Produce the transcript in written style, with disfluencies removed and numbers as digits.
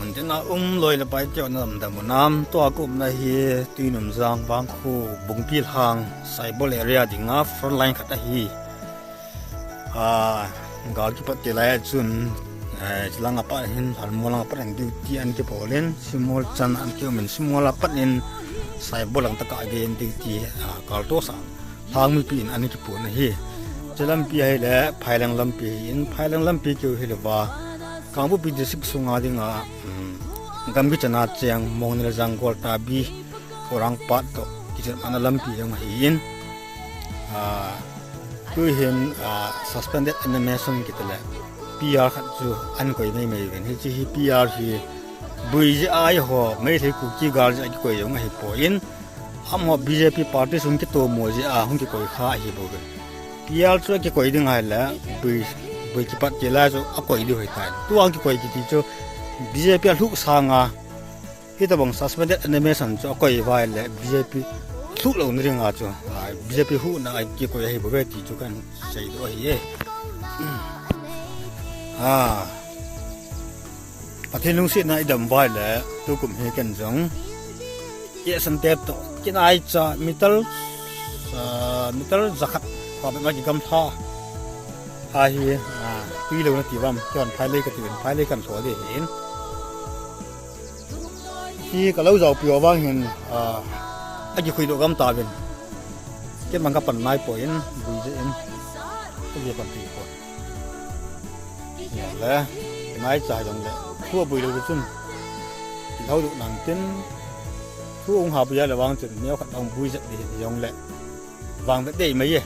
mình thế nào lôi là bài cho nằm đầm một năm tua cũng là hi tuy nằm giang vang khu bùng pi hàng sai bol area thì ngã frontline khát hi gal ki pat kelai chun lang apa hin hal molang apa yang duty an ki polen simol chan an ki men simol apa in sai bolang taka again duty kal to sa hang mi pin an ki pu na hi chelam pi hai le phailang lam pi ki hi le ba kangbu pi district sunga dinga gambi chana chang mongnil jangol tabi orang pat to kichen analam pi yang hin ku hin suspended animation kitale PR khat chu an koi nei mai ven hi chi hi PR hi bui ji ai ho mai thei ku ki gar ji koi yong hi po in am ho BJP party sun ki to mo ji a hung ki koi kha hi bo ge PR chu ki koi ding hai la bui ki pat je la chu a koi di hoi tai tu ang ki koi ki ti chu BJP lu sanga hi ta bang suspended animation chu a koi vai le BJP lu lo ni ringa chu BJP hu na ki koi hi bo ge ti chu kan sei do hi e pathelung si na idam vai le tu kum he kan jong ye san te to kin ai cha mital zakhat pa ba ki gam tha hi pi lo na ti wam chon phai le ka ti phai le kan so de hin ki ka lo zau pio wang hin a ki khui do gam ta ben ke mang ka pan mai po in bui je in ke ye pan ti po ya le mai cha dong le thua bui lo chun ki thau du nang tin thu ong ha bu ya le wang chun neo khat ong bui je de yong le wang de mai ye